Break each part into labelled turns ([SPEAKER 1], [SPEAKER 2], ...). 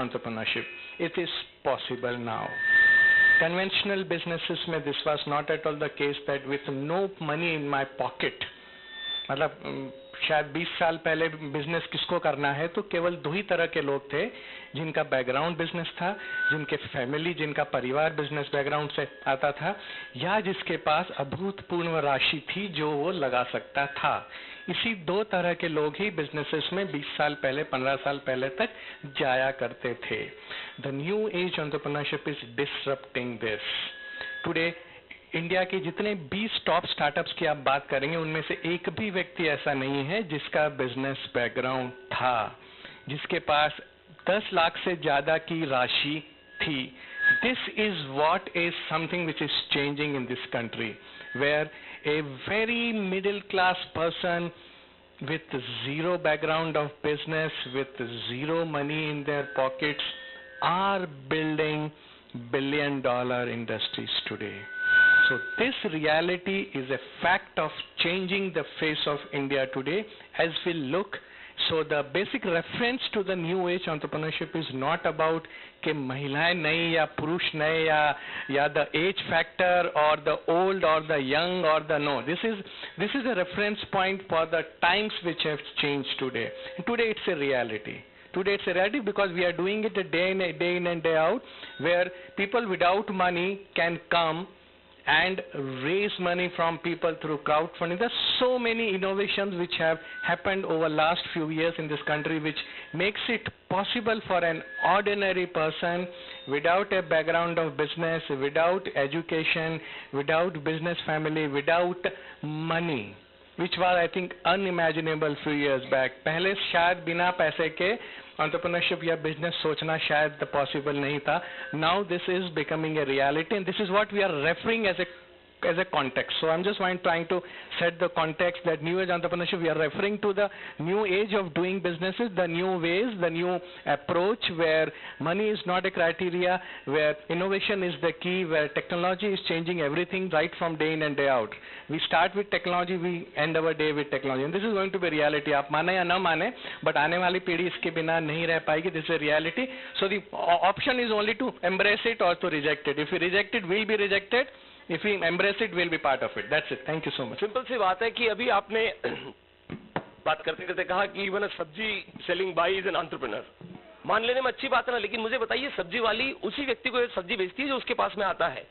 [SPEAKER 1] entrepreneurship. It is possible now. Conventional businesses में this was not at all the case that with no money in my pocket, मतलब शायद 20 साल पहले business किसको करना है तो केवल दो ही तरह के लोग थे, जिनका बैकग्राउंड बिजनेस था, जिनके फैमिली, जिनका परिवार बिजनेस बैकग्राउंड से आता था, या जिसके पास अभूतपूर्व राशि थी जो वो लगा सकता था. इसी दो तरह के लोग ही बिजनेसेस में 20 साल पहले, 15 साल पहले तक जाया करते थे. The new age entrepreneurship is disrupting this. Today India के जितने 20 टॉप स्टार्टअप्स की आप बात करेंगे, उनमें से एक भी व्यक्ति ऐसा नहीं है जिसका बिजनेस बैकग्राउंड था, जिसके पास 10 लाख से ज्यादा की राशि थी. This is what is something which is changing in this country, where a very middle class person with zero background of business, with zero money in their pockets, are building billion-dollar industries today. So this reality is a fact of changing the face of India today as we look. So the basic reference to the new age entrepreneurship is not about कि महिलाएं नई या पुरुष नए या the age factor or the old or the young or the no. This is a reference point for the times which have changed today. And today it's a reality. Today it's a reality because we are doing it day in and day out, where people without money can come and raise money from people through crowdfunding. There's so many innovations which have happened over last few years in this country, which makes it possible for an ordinary person without a background of business, without education, without business family, without money, which was I think unimaginable few years back. पहले शायद बिना पैसे के entrepreneurship या business सोचना शायद possible नहीं था. Now this is becoming a reality, and this is what we are referring as a context. So I'm just trying to set the context that new age entrepreneurship, we are referring to the new age of doing businesses, the new ways, the new approach where money is not a criteria, where innovation is the key, where technology is changing everything right from day in and day out. We start with technology, we end our day with technology, and this is going to be reality. आप माने या न माने, but आने वाली पीढ़ी इसके बिना नहीं रह पाएगी. This is a reality. So the option is only to embrace it or to reject it. If we reject it, we'll be rejected. If we embrace it, we'll be part of it. That's it. Thank you so much.
[SPEAKER 2] Simple सी बात है कि अभी आपने बात करते करते कहा कि इवन सब्जी selling by is an entrepreneur. मान लेने में अच्छी बात है ना, लेकिन मुझे बताइए सब्जी वाली उसी व्यक्ति को सब्जी बेचती है जो उसके पास में आता है.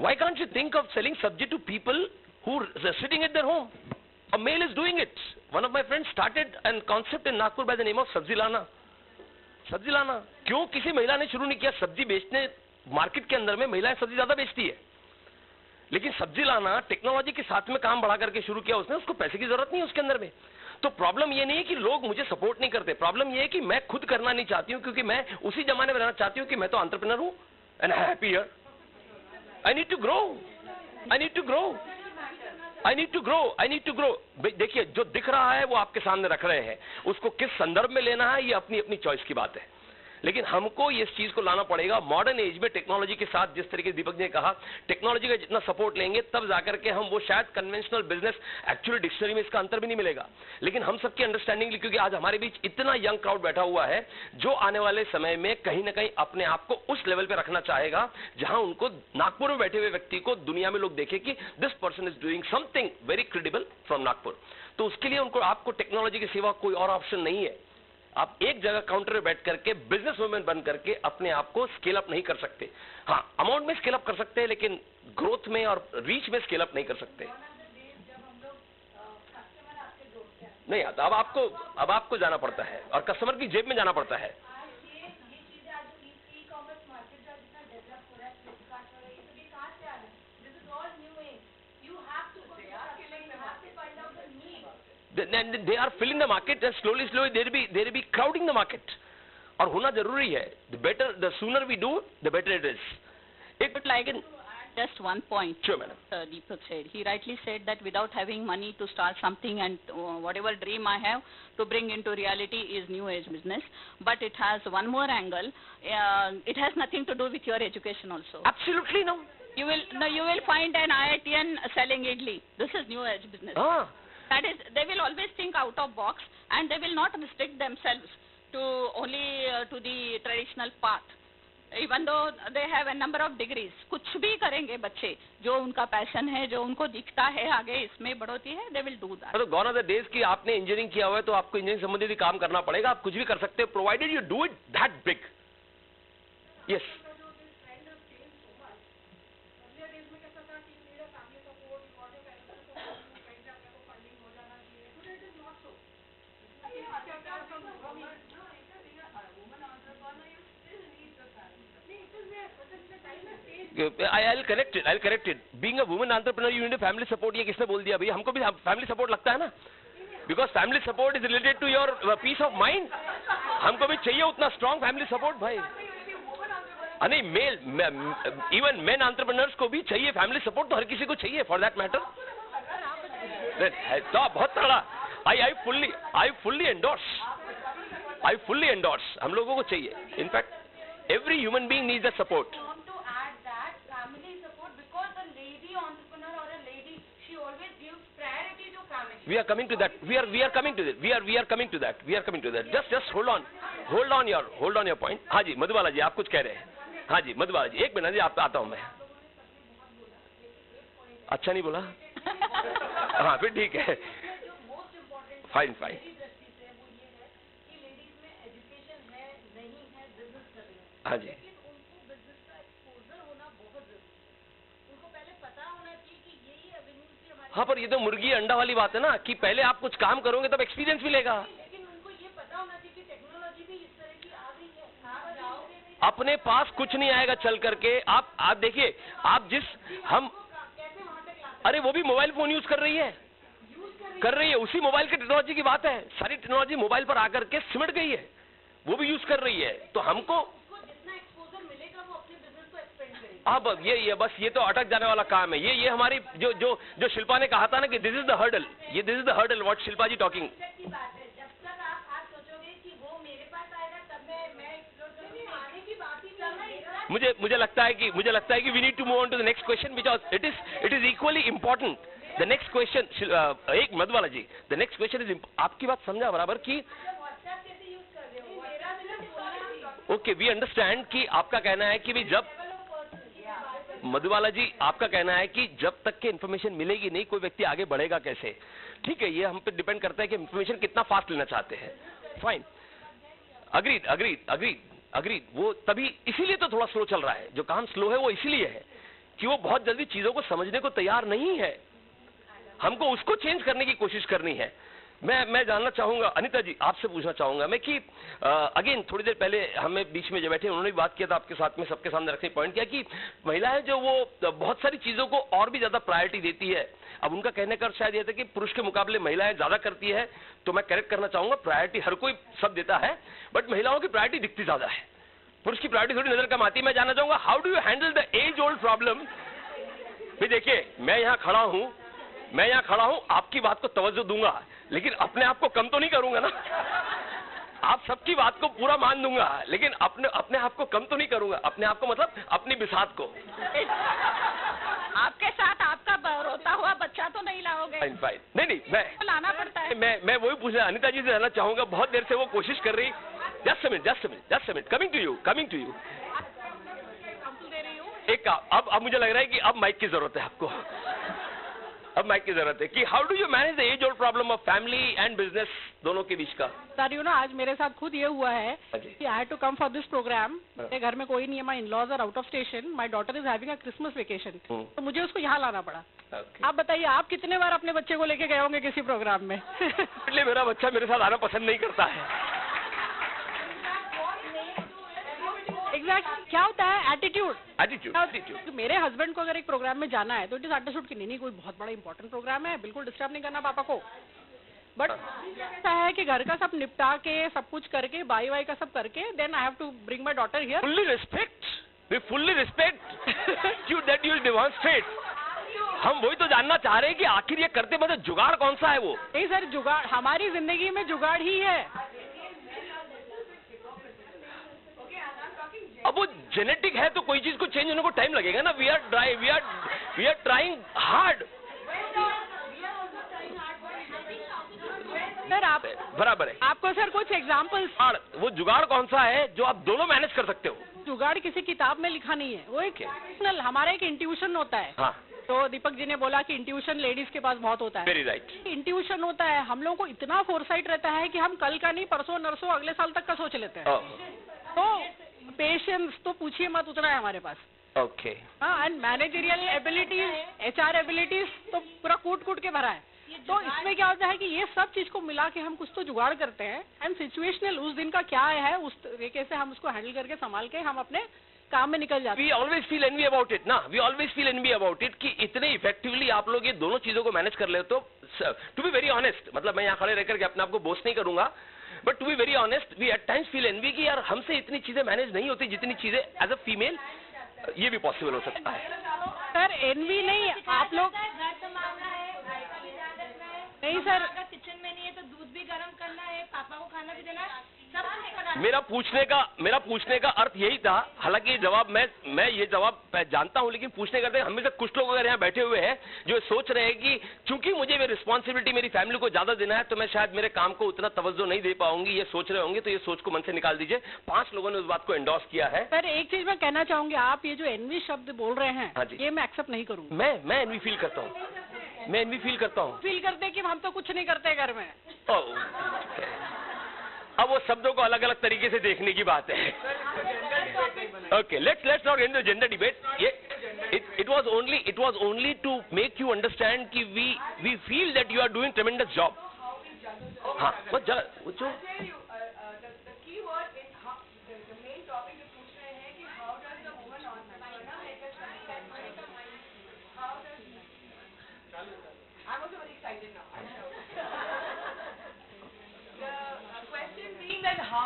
[SPEAKER 2] Why can't you think of selling sabji to people who are sitting at their home? A male is doing it. One of my friends started a concept in Nagpur by the name of सब्जी लाना. सब्जी लाना क्यों किसी महिला ने शुरू नहीं किया? सब्जी बेचने मार्केट के अंदर में महिलाएं सब्जी ज्यादा बेचती है, लेकिन सब्जी लाना टेक्नोलॉजी के साथ में काम बढ़ा करके शुरू किया उसने. उसको पैसे की जरूरत नहीं है उसके अंदर में. तो प्रॉब्लम ये नहीं है कि लोग मुझे सपोर्ट नहीं करते, प्रॉब्लम ये है कि मैं खुद करना नहीं चाहती हूं, क्योंकि मैं उसी जमाने में रहना चाहती हूं कि मैं तो एंटरप्रेन्योर हूं and happy here. I need to grow, I need to grow, I need to grow, I need to grow. देखिए जो दिख रहा है वो आपके सामने रख रहे हैं, उसको किस संदर्भ में लेना है ये अपनी अपनी चॉइस की बात है, लेकिन हमको इस चीज को लाना पड़ेगा मॉडर्न एज में टेक्नोलॉजी के साथ. जिस तरीके से दीपक ने कहा, टेक्नोलॉजी का जितना सपोर्ट लेंगे तब जाकर के हम वो शायद कन्वेंशनल बिजनेस, एक्चुअली डिक्शनरी में इसका अंतर भी नहीं मिलेगा, लेकिन हम सबकी अंडरस्टैंडिंग, क्योंकि आज हमारे बीच इतना यंग क्राउड बैठा हुआ है जो आने वाले समय में कहीं ना कहीं अपने आप को उस लेवल पे रखना चाहेगा जहां उनको नागपुर में बैठे हुए व्यक्ति को दुनिया में लोग देखें कि this person is doing something very credible from Nagpur. तो उसके लिए उनको आपको टेक्नोलॉजी के सिवा कोई और ऑप्शन नहीं है. आप एक जगह काउंटर पे बैठ करके बिजनेस वुमेन बन करके अपने आप को स्केल अप नहीं कर सकते. हाँ, अमाउंट में स्केल अप कर सकते हैं, लेकिन ग्रोथ में और रीच में स्केल अप नहीं कर सकते. नहीं आता. अब आपको जाना पड़ता है और कस्टमर की जेब में जाना पड़ता है. They are filling the market and slowly they'll be crowding the market. और होना जरूरी है. The sooner we do, the better it is.
[SPEAKER 3] It would like just one point.
[SPEAKER 2] Sure, madam.
[SPEAKER 3] Deepak said. He rightly said that without having money to start something and whatever dream I have to bring into reality is new age business. But it has one more angle. It has nothing to do with your education also.
[SPEAKER 2] Absolutely no.
[SPEAKER 3] You will find an IITian selling idli. This is new age business. That is, they will always think out of box and they will not restrict themselves to only to the traditional path. Even though they have a number of degrees, कुछ भी करेंगे बच्चे, जो उनका passion है, जो उनको दिखता है आगे इसमें बढ़ोती है, they will do that.
[SPEAKER 2] तो gone are the days कि आपने इंजीनियरिंग किया हुआ है तो आपको इंजीनियरिंग संबंधित ही काम करना पड़ेगा, आप कुछ भी कर सकते हो, provided you do it that big. Yes. I'll correct it. I'll correct it. Being a woman entrepreneur, you need a family support. ये किसने बोल दिया भैया? हमको भी family support लगता है ना? Because family support is related to your peace of mind. हमको भी चाहिए उतना strong family support भाई. नहीं male, even men entrepreneurs को भी चाहिए family support, तो हर किसी को चाहिए for that matter. तो बहुत तगड़ा. I fully endorse. I fully endorse. हम लोगों को चाहिए. In fact, every human being needs that support. We are coming to that. We are coming to that. We are coming to that. We are coming to that. Just hold on your point. हाँ जी मधुबाला जी आप कुछ कह रहे हैं. हाँ जी मधुबाला जी एक minute जी आप आता हूँ मैं. अच्छा नहीं बोला? हाँ फिर ठीक है. फाइन. हाँ जी. हाँ पर ये तो मुर्गी अंडा वाली बात है ना कि पहले आप कुछ काम करोगे तब एक्सपीरियंस मिलेगा.
[SPEAKER 4] लेकिन उनको ये पता होना चाहिए कि टेक्नोलॉजी भी इस तरह की आ गई है.
[SPEAKER 2] अपने पास कुछ नहीं आएगा चल करके. आप देखिए आप हम अरे वो भी मोबाइल फोन यूज कर रही है उसी मोबाइल की टेक्नोलॉजी की बात है. सारी टेक्नोलॉजी मोबाइल पर आकर के सिमट गई है, वो भी यूज कर रही है. तो हमको अब ये बस ये तो अटक जाने वाला काम है. ये हमारी जो शिल्पा ने कहा था ना कि this is the hurdle. This is the hurdle what Shilpa ji talking. मुझे लगता है कि we need to move on to the next question because it is equally important. The next question एक Madhubala ji the next question is आपकी बात समझा बराबर की. ओके वी अंडरस्टैंड कि आपका कहना है कि भी जब मधुबाला जी आपका कहना है कि जब तक के इंफॉर्मेशन मिलेगी नहीं कोई व्यक्ति आगे बढ़ेगा कैसे. ठीक है ये हम पे डिपेंड करता है कि इंफॉर्मेशन कितना फास्ट लेना चाहते हैं. फाइन. अग्रीड. वो तभी इसीलिए तो थोड़ा स्लो चल रहा है. जो काम स्लो है वो इसीलिए है कि वो बहुत जल्दी चीजों को समझने को तैयार नहीं है. हमको उसको चेंज करने की कोशिश करनी है. मैं जानना चाहूंगा अनिता जी आपसे पूछना चाहूंगा मैं कि अगेन थोड़ी देर पहले हमें बीच में जो बैठे उन्होंने भी बात किया था आपके साथ में सबके सामने रखने पॉइंट किया कि महिलाएं जो वो बहुत सारी चीजों को और भी ज्यादा प्रायोरिटी देती है. अब उनका कहने का शायद यह था कि पुरुष के मुकाबले महिलाएं ज्यादा करती है. तो मैं करेक्ट करना चाहूंगा प्रायोरिटी हर कोई सब देता है बट महिलाओं की प्रायोरिटी दिखती ज्यादा है. पुरुष की प्रायोरिटी थोड़ी नजर कम आती है. मैं जानना चाहूंगा how do you handle the age old problem. भी देखिए मैं यहाँ खड़ा हूं आपकी बात को तवज्जो दूंगा लेकिन अपने आप को कम तो नहीं करूंगा ना. आप सबकी बात को पूरा मान दूंगा लेकिन अपने आप को कम तो नहीं करूंगा. अपने आप को मतलब अपनी बिसात को.
[SPEAKER 3] आपके साथ आपका रोता हुआ बच्चा तो नहीं लाओगे.
[SPEAKER 2] फाइन. नहीं मैं
[SPEAKER 3] लाना पड़ता है.
[SPEAKER 2] मैं वही पूछना अनिता जी से जानना चाहूंगा. बहुत देर से वो कोशिश कर रही. Just a minute coming to you. एक अब मुझे लग रहा है कि अब माइक की जरूरत है आपको. अब माइक की जरूरत है कि how do you manage the age old problem of family and business दोनों के बीच का.
[SPEAKER 4] सर आज मेरे साथ खुद ये हुआ है कि I had to come for this program. मेरे घर में कोई नहीं है. My in laws are out of station. My daughter is having a Christmas vacation. तो मुझे उसको यहाँ लाना पड़ा. आप बताइए आप कितने बार अपने बच्चे को लेके गए होंगे किसी प्रोग्राम में.
[SPEAKER 2] इसलिए मेरा बच्चा मेरे साथ आना पसंद नहीं करता है.
[SPEAKER 4] एग्जैक्ट क्या होता है
[SPEAKER 2] एटीट्यूड.
[SPEAKER 4] मेरे हस्बैंड को अगर एक प्रोग्राम में जाना है तो इट इज अंडरस्टूड कि नहीं कोई बहुत बड़ा इंपॉर्टेंट प्रोग्राम है बिल्कुल डिस्टर्ब नहीं करना पापा को. बट ऐसा है कि घर का सब निपटा के सब कुछ करके बाई वाई का सब करके then I have to bring my daughter here.
[SPEAKER 2] Fully respect you that you demonstrate. हम वही तो जानना चाह रहे हैं कि आखिर ये करते मतलब जुगाड़ कौन सा है. वो
[SPEAKER 4] नहीं सर जुगाड़ हमारी जिंदगी में जुगाड़ ही है.
[SPEAKER 2] अब वो जेनेटिक है तो कोई चीज को चेंज होने को टाइम लगेगा ना. We are trying hard.
[SPEAKER 4] Sir आप
[SPEAKER 2] बराबर है।
[SPEAKER 4] आपको सर कुछ एग्जाम्पल्स,
[SPEAKER 2] वो जुगाड़ कौन सा है जो आप दोनों मैनेज कर सकते हो?
[SPEAKER 4] जुगाड़ किसी किताब में लिखा नहीं है, वो एक पर्सनल हमारा एक इंट्यूशन होता है।
[SPEAKER 2] हाँ,
[SPEAKER 4] तो दीपक जी ने बोला कि इंट्यूशन लेडीज के पास बहुत होता है।
[SPEAKER 2] Very right.
[SPEAKER 4] इंट्यूशन होता है, हम लोगों को इतना फोरसाइट रहता है कि हम कल का नहीं परसों नरसों अगले साल तक का सोच लेते हैं। तो पेशेंस तो पूछिए मत, उतना है हमारे पास।
[SPEAKER 2] ओके।
[SPEAKER 4] हाँ, and managerial abilities, HR abilities तो पूरा कूट कूट के भरा है। तो इसमें क्या होता है कि ये सब चीज को मिला के हम कुछ तो जुगाड़ करते हैं, एंड सिचुएशनल उस दिन का क्या है उस तरीके से हम उसको हैंडल करके संभाल के हम अपने काम में निकल जाते हैं।
[SPEAKER 2] We always feel envy about it ना, we always feel envy about it कि इतने इफेक्टिवली आप लोग ये दोनों चीजों को मैनेज कर ले। तो टू बी वेरी ऑनेस्ट, मतलब मैं यहाँ खड़े रहकर के अपने आप को बोस्ट नहीं करूंगा, but to be very honest we at times feel envy कि यार हमसे इतनी चीजें मैनेज नहीं होती जितनी चीजें एज अ फीमेल ये भी पॉसिबल हो सकता है।
[SPEAKER 4] सर एनवी नहीं, आप लोग नहीं सर,
[SPEAKER 5] किचन में नहीं है तो दूध भी गर्म करना है, पापा को खाना भी देना है, सब कुछ करना है।
[SPEAKER 2] मेरा पूछने का अर्थ यही था, हालांकि ये जवाब मैं ये जवाब जानता हूं, लेकिन पूछने का हम में से कुछ लोग अगर यहाँ बैठे हुए हैं जो सोच रहे हैं कि चूंकि मुझे रिस्पॉन्सिबिलिटी मेरी फैमिली को ज्यादा देना है तो मैं शायद मेरे काम को उतना तवज्जो नहीं दे पाऊंगी, ये सोच रहे होंगे, तो ये सोच को मन से निकाल दीजिए। 5 लोगों ने उस बात को एंडोर्स किया है।
[SPEAKER 4] सर एक चीज मैं कहना चाहूंगी, आप ये जो एनवी शब्द बोल रहे हैं,
[SPEAKER 2] हाँ जी।
[SPEAKER 4] ये मैं एक्सेप्ट नहीं करूंगा।
[SPEAKER 2] मैं एनवी फील करता हूँ, मैं एनवी फील करता हूँ।
[SPEAKER 4] फील करते हैं कि हम तो कुछ नहीं करते घर में।
[SPEAKER 2] अब वो शब्दों को अलग अलग तरीके से देखने की बात है। Okay, let's not end the gender debate. It was only to make you understand कि we feel that you are doing tremendous job. हाँ, वो जो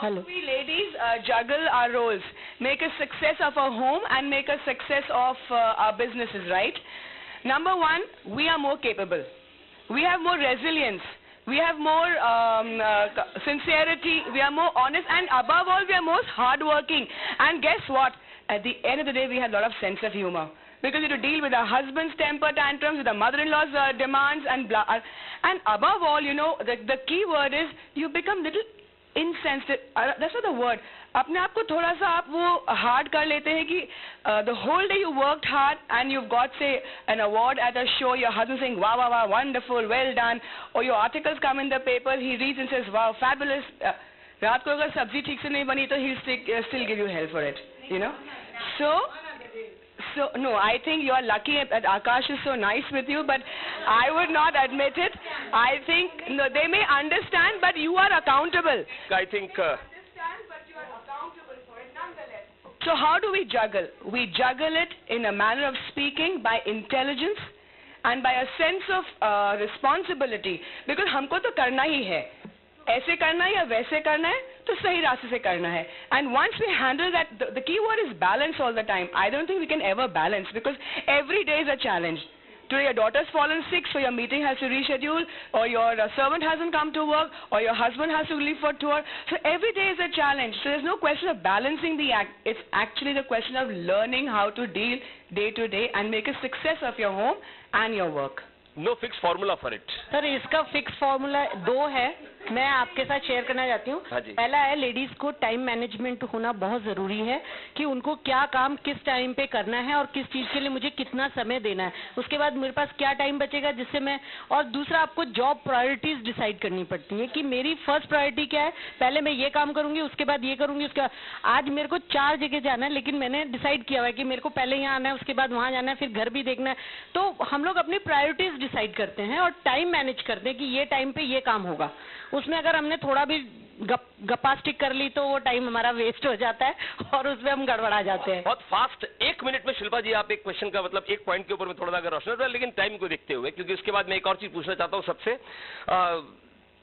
[SPEAKER 6] How do we ladies juggle our roles, make a success of our home and make a success of our businesses, right? Number one, we are more capable. We have more resilience. We have more sincerity. We are more honest. And above all, we are most hardworking. And guess what? At the end of the day, we have a lot of sense of humor. Because you have to deal with our husband's temper tantrums, with our mother-in-law's demands and blah. And above all, you know, the key word is you become little insensitive. That's not the word. अपने आप को थोड़ा सा आप वो hard कर लेते हैं कि the whole day you worked hard and you've got say an award at a show, your husband saying wow wow wow wonderful, well done, or your articles come in the paper, he reads and says wow fabulous. रात को अगर सब्जी ठीक से नहीं बनी तो he'll still give you hell for it, you know. So no, I think you are lucky that Akash is so nice with you, but I would not admit it. I think no, they may understand, but you are accountable.
[SPEAKER 2] I think.
[SPEAKER 6] So how do we juggle? We juggle it in a manner of speaking by intelligence and by a sense of responsibility. Because हमको तो करना ही है. ऐसे करना है या वैसे करना है तो सही रास्ते से करना है. And once we handle that, the key word is balance all the time. I don't think we can ever balance because every day is a challenge. Today your daughter's fallen sick, so your meeting has to reschedule, or your servant hasn't come to work, or your husband has to leave for tour. So every day is a challenge. So there's no question of balancing the act. It's actually the question of learning how to deal day to day and make a success of your home and your work.
[SPEAKER 2] No fixed formula for it.
[SPEAKER 4] Sir इसका fix formula 2 है, मैं आपके साथ share करना चाहती हूँ. पहला है लेडीज को टाइम मैनेजमेंट होना बहुत जरूरी है कि उनको क्या काम किस टाइम पे करना है और किस चीज के लिए मुझे कितना समय देना है. उसके बाद मेरे पास क्या टाइम बचेगा जिससे मैं, और दूसरा आपको जॉब प्रायोरिटीज डिसाइड करनी पड़ती है कि मेरी फर्स्ट प्रायोरिटी क्या है. पहले मैं ये काम करूंगी, उसके बाद ये करूंगी, उसके बाद आज मेरे को 4 जगह जाना है लेकिन मैंने डिसाइड किया हुआ है कि मेरे को पहले यहाँ आना है, उसके बाद वहाँ जाना है, फिर घर भी देखना है. तो हम लोग अपनी प्रायोरिटीज डिसाइड करते हैं और टाइम मैनेज करते हैं कि ये टाइम पे ये काम होगा. उसमें अगर हमने थोड़ा भी गप्पा स्टिक कर ली तो वो टाइम हमारा वेस्ट हो जाता है और उसमें हम गड़बड़ा जाते हैं.
[SPEAKER 2] बहुत फास्ट 1 मिनट में शिल्पा जी आप एक क्वेश्चन का मतलब एक पॉइंट के ऊपर में थोड़ा सा अगर रोशन होता है, लेकिन टाइम को देखते हुए, क्योंकि उसके बाद मैं एक और चीज पूछना चाहता हूँ सबसे.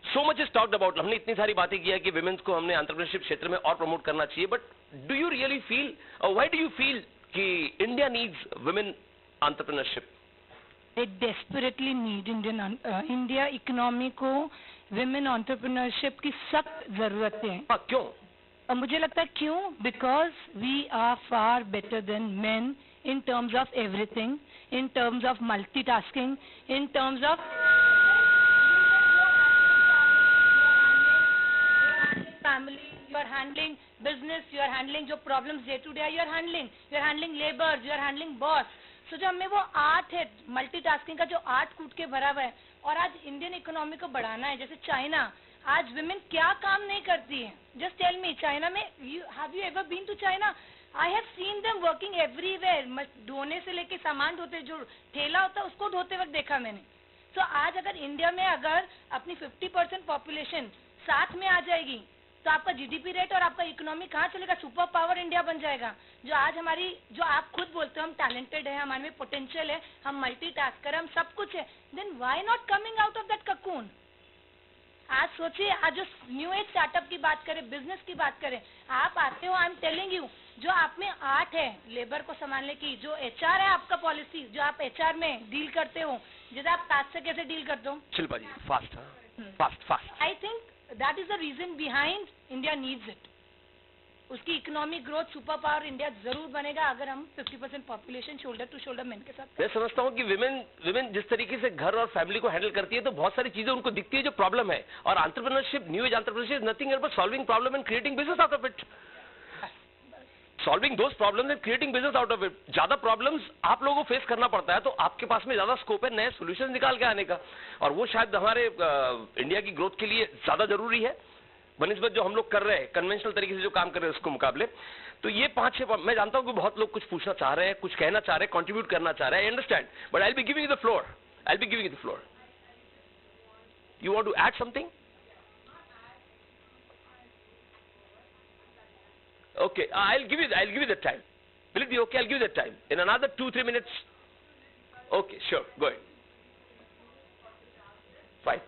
[SPEAKER 2] So much is talked about, हमने इतनी सारी बातें की है कि विमेन्स को हमने एंटरप्रेन्योरशिप क्षेत्र में और प्रमोट करना चाहिए, but do you really feel, why do you feel कि India needs women entrepreneurship?
[SPEAKER 5] They desperately need India economy को विमेन एंटरप्रेन्योरशिप की सख्त जरूरत है.
[SPEAKER 2] क्यों?
[SPEAKER 5] मुझे लगता है क्यों, because we are far better than men in terms of everything, in terms of multitasking, in terms of family, you are handling business, you are handling जो problems day to day you are handling laborers, you are handling boss. So जो हमें वो art है multitasking का जो art कूट के भरा हुआ है और आज इंडियन इकोनॉमी को बढ़ाना है जैसे चाइना आज विमेन क्या काम नहीं करती है जस्ट टेल मी चाइना में have you ever been to China I have seen them working everywhere धोने से लेके सामान धोते जो ठेला होता है उसको धोते वक्त देखा मैंने तो आज अगर इंडिया में अगर अपनी 50% पॉपुलेशन साथ में आ जाएगी तो आपका जीडीपी रेट और आपका इकोनॉमी कहाँ चलेगा सुपर पावर इंडिया बन जाएगा जो आज हमारी जो आप खुद बोलते हो हम टैलेंटेड है हमारे में पोटेंशियल है हम मल्टीटास्कर हम सब कुछ है then why not coming out of that cocoon आज सोचिए आज जो न्यू एज स्टार्टअप की बात करें बिजनेस की बात करें आप आते हो आई एम टेलिंग यू जो आप में आर्ट है लेबर को संभालने की जो एचआर है आपका पॉलिसी जो आप एचआर में डील करते हो जैसे आप टास्क से कैसे डील करते हो
[SPEAKER 2] Shilpa ji fast
[SPEAKER 5] I think that is the reason behind India needs it उसकी economic growth super power India जरूर बनेगा अगर हम 50% population shoulder to shoulder men के साथ
[SPEAKER 2] मैं समझता हूँ कि विमेन जिस तरीके से घर और फैमिली को हैंडल करती है तो बहुत सारी चीजें उनको दिखती है जो प्रॉब्लम है और entrepreneurship new age entrepreneurship is nothing but solving problem and creating business out of it solving those problems and creating business out of it ज्यादा प्रॉब्लम्स आप लोगों को फेस करना पड़ता है तो आपके पास में ज्यादा स्कोप है नए सोल्यूशन निकाल के आने का और वो शायद हमारे इंडिया की ग्रोथ के लिए ज्यादा जरूरी है बनिस्बत जो हम लोग कर रहे हैं कन्वेंशनल तरीके से जो काम कर रहे हैं उसको मुकाबले तो ये 5-6 मैं जानता हूं कि बहुत लोग कुछ पूछना चाह रहे हैं कुछ कहना चाह रहे हैं कंट्रीब्यूट करना चाह रहे हैं I understand but I will be giving you the floor you want to add something okay I'll give you that time will it be okay I'll give you that time in another 2-3 minutes okay sure go ahead fine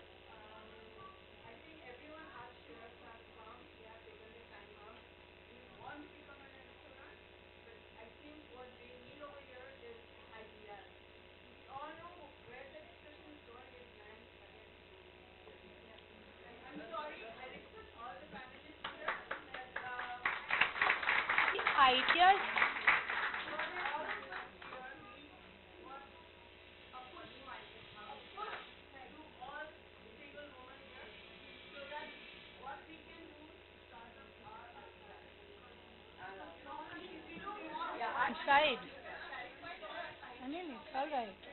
[SPEAKER 5] ideas inside I mean it's all right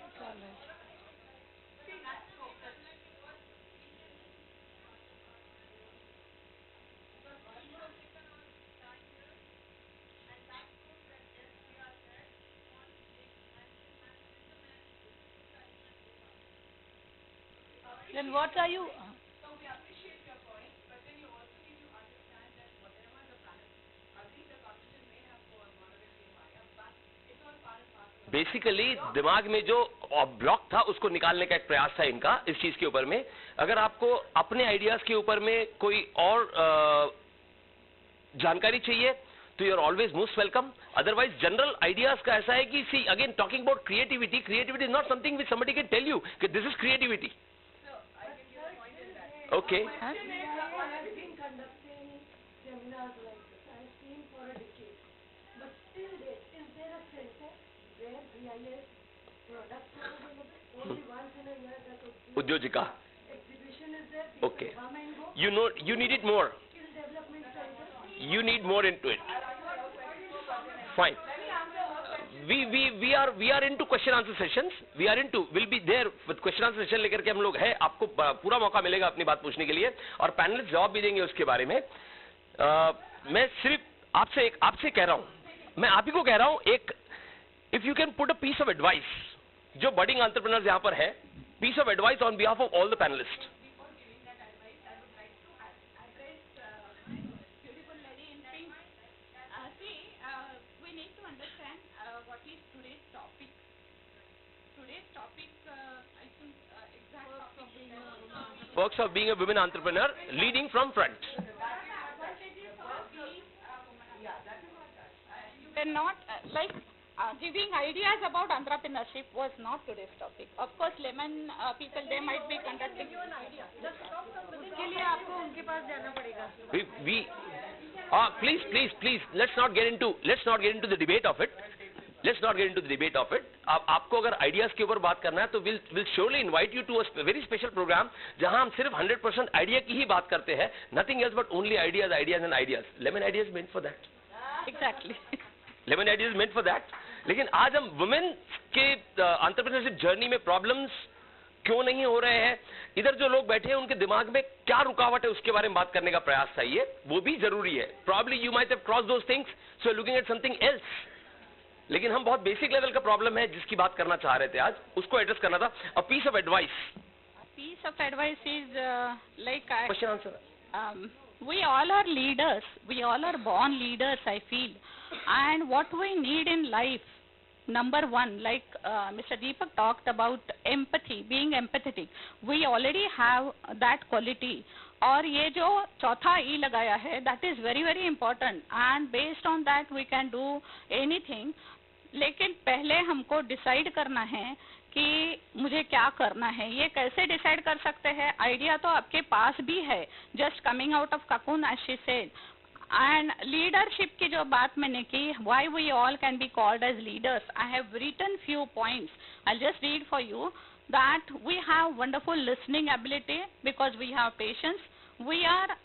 [SPEAKER 5] then what are you
[SPEAKER 2] basically दिमाग में जो block था उसको निकालने का एक प्रयास था इनका इस चीज के ऊपर में अगर आपको अपने आइडियाज के ऊपर में कोई और जानकारी चाहिए तो you are always most welcome otherwise general ideas का ऐसा है कि see again talking about creativity is not something which somebody can tell you कि दिस इज क्रिएटिविटी ओके उद्योजिका okay you need it more you need more into it fine we are into question answer sessions we'll be there with question answer session लेकर के हम लोग है आपको पूरा मौका मिलेगा अपनी बात पूछने के लिए और पैनलिस्ट जवाब भी देंगे उसके बारे में मैं सिर्फ आपसे कह रहा हूं मैं आप ही को कह रहा हूं एक if you can put a piece of advice जो बडिंग एंटरप्रेन्योर्स यहां पर है piece of advice on behalf of all the panelists.
[SPEAKER 3] Beautiful lady in pink. We need to understand what is today's topic. Today's topic, I think,
[SPEAKER 2] Perks of being a women entrepreneur, leading from front.
[SPEAKER 3] We're not giving ideas about entrepreneurship was not today's topic. Of course, lemon people they might be conducting.
[SPEAKER 4] उसके लिए आपको उनके पास जाना पड़ेगा.
[SPEAKER 2] Please, let's not get into the debate of it. Let's not get into the debate of it. आपको अगर ideas के ऊपर बात करना है तो we'll surely invite you to a very special program जहां हम सिर्फ 100% आइडिया की ही बात करते हैं, nothing else but only ideas, ideas and ideas. Lemon Idea is meant for that.
[SPEAKER 3] Exactly.
[SPEAKER 2] Lemon Idea is meant for that. लेकिन आज हम वुमेन के एंटरप्रेन्योरशिप जर्नी में प्रॉब्लम्स क्यों नहीं हो रहे हैं, इधर जो लोग बैठे हैं उनके दिमाग में क्या रुकावट है उसके बारे में बात करने का प्रयास चाहिए, वो भी जरूरी है. Probably you might have crossed those things, so you're looking at something else. लेकिन हम बहुत बेसिक लेवल का प्रॉब्लम है जिसकी बात करना चाह रहे थे आज, उसको एड्रेस करना था. A piece of advice.
[SPEAKER 3] Piece of advice is like
[SPEAKER 2] question answer.
[SPEAKER 3] we all are leaders. We all are born leaders, I feel. And what we need in life, number one, like Mr. Deepak talked about empathy, being empathetic. We already have that quality. और ये जो चौथा ई लगाया है, that is very very important. And based on that we can do anything. लेकिन पहले हमको decide करना है कि मुझे क्या करना है. ये कैसे डिसाइड कर सकते हैं? आइडिया तो आपके पास भी है, just coming out of cocoon as she said. And leadership की जो बात मैंने की, why we all can be called as leaders, I have written few points. I just read for you that we have wonderful listening ability because we have patience. We are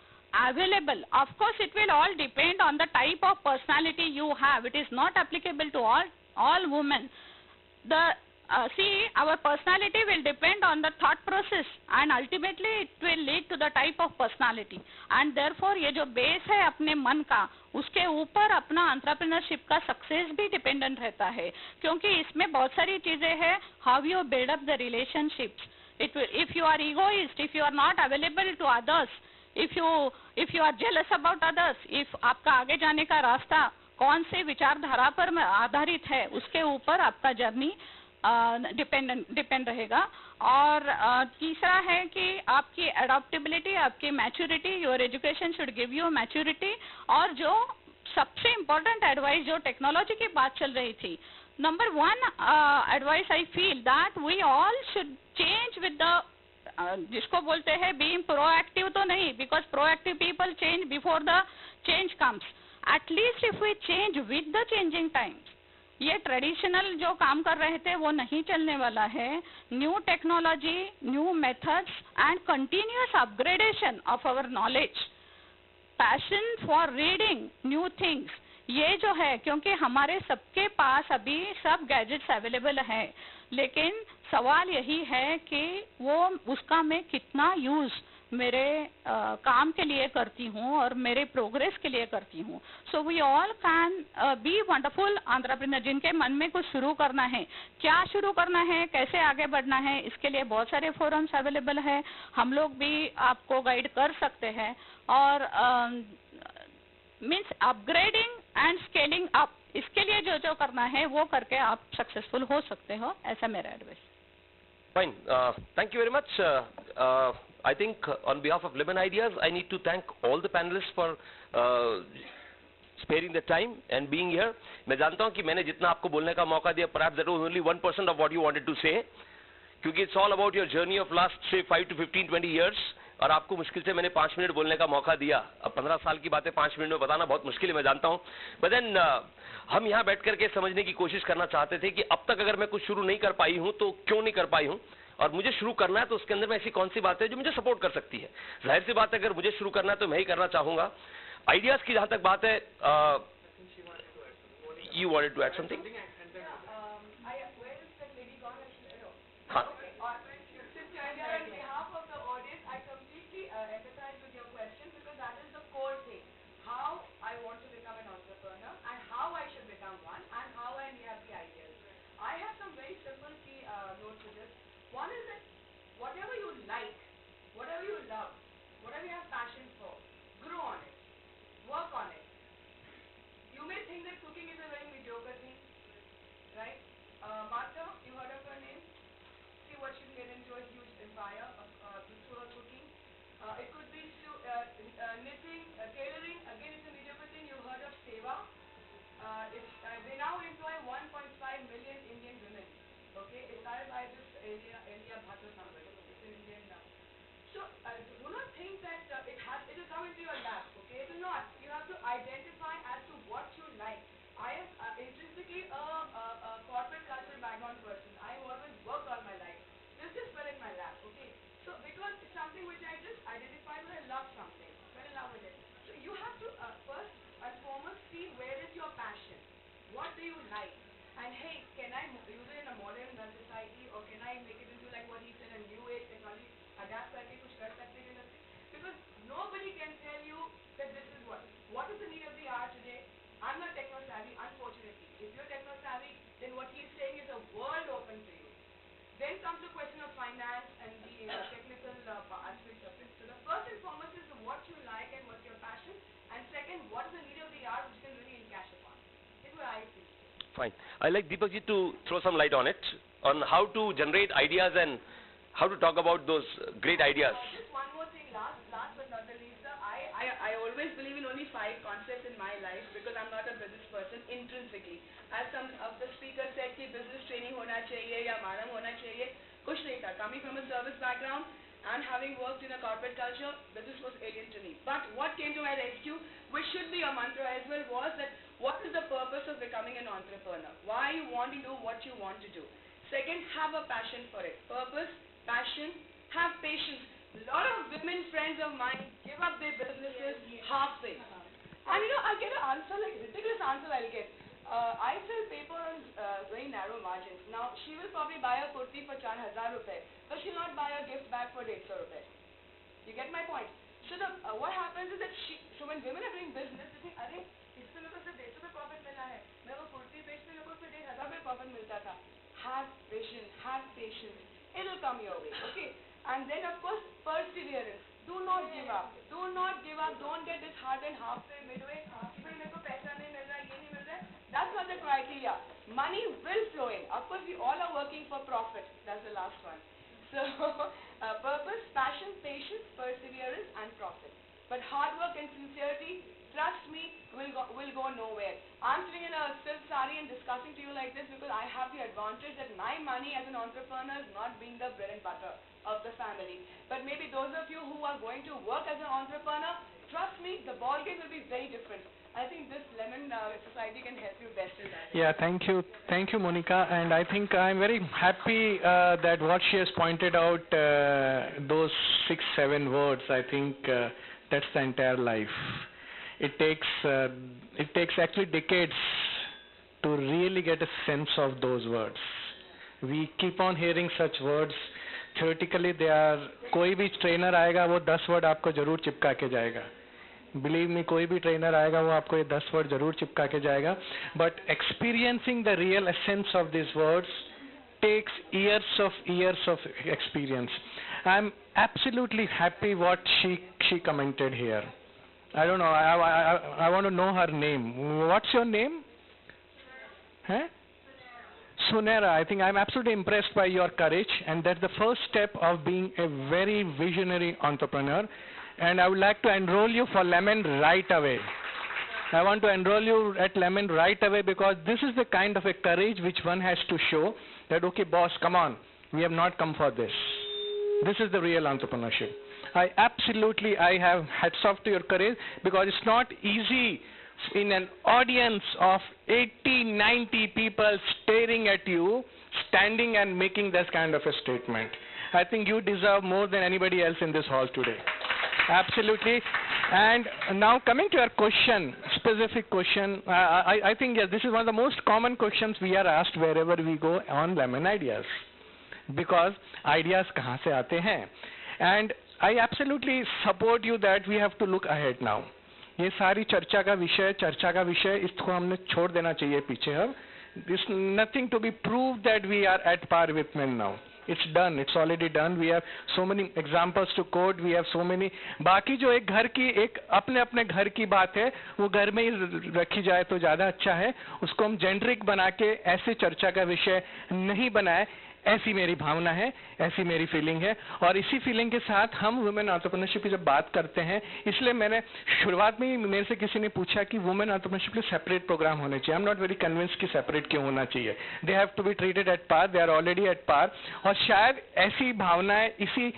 [SPEAKER 3] available. Of course, it will all depend on the type of personality you have. It is not applicable to all women. See, our personality will depend on the thought process, and ultimately it will lead to the type of personality. And therefore, ये जो base है अपने मन का, उसके ऊपर अपना entrepreneurship का success भी dependent रहता है, क्योंकि इसमें बहुत सारी चीजें हैं. How you build up the relationships. If you are egoist, if you are not available to others, if you are jealous about others, if आपका आगे जाने का रास्ता कौन से विचारधारा पर आधारित है, उसके ऊपर आपका जर्नी डिपेंड रहेगा. और तीसरा है कि आपकी एडॉप्टेबिलिटी, आपकी maturity, your education should give you maturity. और जो सबसे इम्पोर्टेंट एडवाइस जो टेक्नोलॉजी की बात चल रही थी, number one advice I feel that we all should change with the, जिसको बोलते हैं बीइंग प्रोएक्टिव तो नहीं, because proactive people change before the change comes. At least if we change with the changing times. ये ट्रेडिशनल जो काम कर रहे थे वो नहीं चलने वाला है. New technology, new methods and continuous upgradation of our knowledge, passion for reading new things, ये जो है, क्योंकि हमारे सबके पास अभी सब गैजेट्स अवेलेबल है, लेकिन सवाल यही है कि वो उसका मैं कितना यूज मेरे काम के लिए करती हूँ और मेरे प्रोग्रेस के लिए करती हूँ. So we all can be wonderful entrepreneur. जिनके मन में कुछ शुरू करना है, क्या शुरू करना है, कैसे आगे बढ़ना है, इसके लिए बहुत सारे फोरम्स अवेलेबल है. हम लोग भी आपको गाइड कर सकते हैं. और means upgrading and scaling up, इसके लिए जो जो करना है वो करके आप सक्सेसफुल हो सकते हो. ऐसा मेरा advice.
[SPEAKER 2] Fine. Thank you very much. I think on behalf of Lemon Ideas, I need to thank all the panelists for sparing the time and being here. मैं जानता हूँ कि मैंने जितना आपको बोलने का मौका दिया, perhaps that was only 1% of what you wanted to say, क्योंकि it's all about your journey of last say 5 to 15, 20 years. और आपको मुश्किल से मैंने 5 मिनट बोलने का मौका दिया. अब 15 साल की बातें 5 मिनट में बताना बहुत मुश्किल है, मैं जानता हूँ. बट देन हम यहाँ बैठ करके समझने की कोशिश करना चाहते थे कि अब तक अगर मैं कुछ शुरू नहीं कर पाई हूँ तो क्यों नहीं कर पाई हूँ, और मुझे शुरू करना है तो उसके अंदर में ऐसी कौन सी बात है जो मुझे सपोर्ट कर सकती है. जाहिर सी बात है, अगर मुझे शुरू करना है तो मैं ही करना चाहूंगा. आइडियाज की जहां तक बात है, you wanted to add something? हाँ.
[SPEAKER 6] One is that whatever you like, whatever you love, whatever you have passion for, grow on it, work on it. You may think that cooking is a very mediocre thing, right? Martha, you heard of her name? See what she can get into a huge empire through her cooking. It could be knitting, tailoring, again it's a mediocre thing. You heard of Seva. They now employ 1.5 million Indian women. Okay, it started by this India Bhatta somebody. It's an Indian. So do not think that it will come into your lap. Okay, it will not. You have to identify as to what you like. I am intrinsically a night. And hey, can I use it in a modern society, or can I make it into like what he said, a new age technology, adapt करके कुछ कर सकते हैं ना? Because nobody can tell you that this is what is the need of the hour today. I'm not techno savvy, unfortunately. If you're techno savvy, then what he's saying is a world open to you. Then comes the question of finance and the technical aspects of it. So the first and foremost is what you like and what's your passion, and second, what is the need of the hour which you can really encash upon. This is what I think.
[SPEAKER 2] Fine. I'd like Deepak ji to throw some light on it, on how to generate ideas and how to talk about those great ideas.
[SPEAKER 6] Just one more thing, last but not the least, sir, I always believe in only 5 concepts in my life because I'm not a business person intrinsically. As some of the speakers said कि business training होना चाहिए या मालूम होना चाहिए, कुछ नहीं था. Coming from a service background and having worked in a corporate culture, business was alien to me. But what came to my rescue, which should be a mantra as well, was that what is the purpose of becoming an entrepreneur? Why you want to do what you want to do? Second, have a passion for it. Purpose, passion, have patience. A lot of women friends of mine give up their businesses halfway. And you know, I get an answer, like ridiculous answer I'll get. I sell paper on very narrow margins. Now, she will probably buy a kurti for 4,000 rupees, but she'll not buy a gift bag for 150 rupees. You get my point? So what happens is that so when women are doing business, they think, अरे इससे मेरे को सिर्फ 150 रुपये profit मिला है, मेरे को कुर्ती बेचते मेरे को सिर्फ 1,000 रुपये प्रॉफिट मिलता था. Have vision, have patience. It'll come your way, okay? And then of course perseverance. Do not give up. Do not give up. Don't get disheartened halfway, midway. फिर मेरे को पैसा नहीं मिल रहा, ये नहीं मिल रहा. That's not the criteria. Money will flow in. Of course, we all are working for profit. That's the last one. So, purpose, passion, patience, perseverance, and profit. But hard work and sincerity, trust me, will go nowhere. I'm sitting in a silk sari and discussing to you like this because I have the advantage that my money as an entrepreneur is not being the bread and butter of the family. But maybe those of you who are going to work as an entrepreneur, trust me, the ball game will be very different. I think this Lemon Society can help you best in that.
[SPEAKER 1] Yeah, thank you, Monica. And I think I'm very happy that what she has pointed out, those 6-7 words. I think that's the entire life. It takes actually decades to really get a sense of those words. We keep on hearing such words. Theoretically, they are. कोई भी trainer आएगा वो 10 word आपको जरूर चिपका के जाएगा. Believe me, कोई भी trainer आएगा वो आपको ये 10 word जरूर चिपका के जाएगा. But experiencing the real essence of these words takes years of experience. I'm absolutely happy what she commented here. I don't know. I want to know her name. What's your name? Huh? Sunera. I think I'm absolutely impressed by your courage, and that's the first step of being a very visionary entrepreneur. And I would like to enroll you for Lemon right away. I want to enroll you at Lemon right away because this is the kind of a courage which one has to show that, okay, boss, come on, we have not come for this. This is the real entrepreneurship. I have hats off to your courage because it's not easy in an audience of 80, 90 people staring at you, standing and making this kind of a statement. I think you deserve more than anybody else in this hall today. Absolutely. And now coming to your question, specific question, I think yes, this is one of the most common questions we are asked wherever we go on Lemon Ideas. Because ideas कहाँ से आते हैं? And I absolutely support you that we have to look ahead now. ये सारी चर्चा का विषय इसको हमने छोड़ देना चाहिए पीछे अब. There's nothing to be proved that we are at par with men now. It's done. It's already done. We have so many examples to quote. We have so many. बाकी जो एक घर की एक अपने घर की बात है वो घर में ही रखी जाए तो ज़्यादा अच्छा है. उसको हम जेनरिक बना के ऐसे चर्चा का विषय नहीं बनाए. ऐसी मेरी भावना है, ऐसी मेरी फीलिंग है. और इसी फीलिंग के साथ हम वुमेन एंटरप्रेन्योरशिप की जब बात करते हैं, इसलिए मैंने शुरुआत में ही मेरे से किसी ने पूछा कि वुमेन एंटरप्रेन्योरशिप के सेपरेट प्रोग्राम होने चाहिए. I am not very convinced कि सेपरेट क्यों होना चाहिए. They have to be treated at par. They are already at par. और शायद ऐसी भावनाएं इसी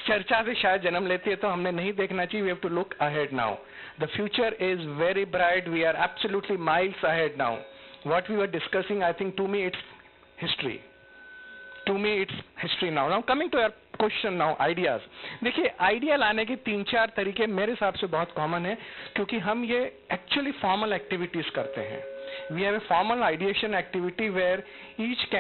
[SPEAKER 1] चर्चा से शायद जन्म लेती है, तो हमने नहीं देखना चाहिए. We have to look ahead now. The future is very bright. We are absolutely miles ahead now. What we were discussing, I think to me it's history. To me, it's history now. Now, coming to your question now, ideas. देखिए, idea लाने के 3-4 तरीके मेरे हिसाब से बहुत common है, क्योंकि हम ये एक्चुअली फॉर्मल एक्टिविटीज करते हैं. we have a formal ideation activity where each candidate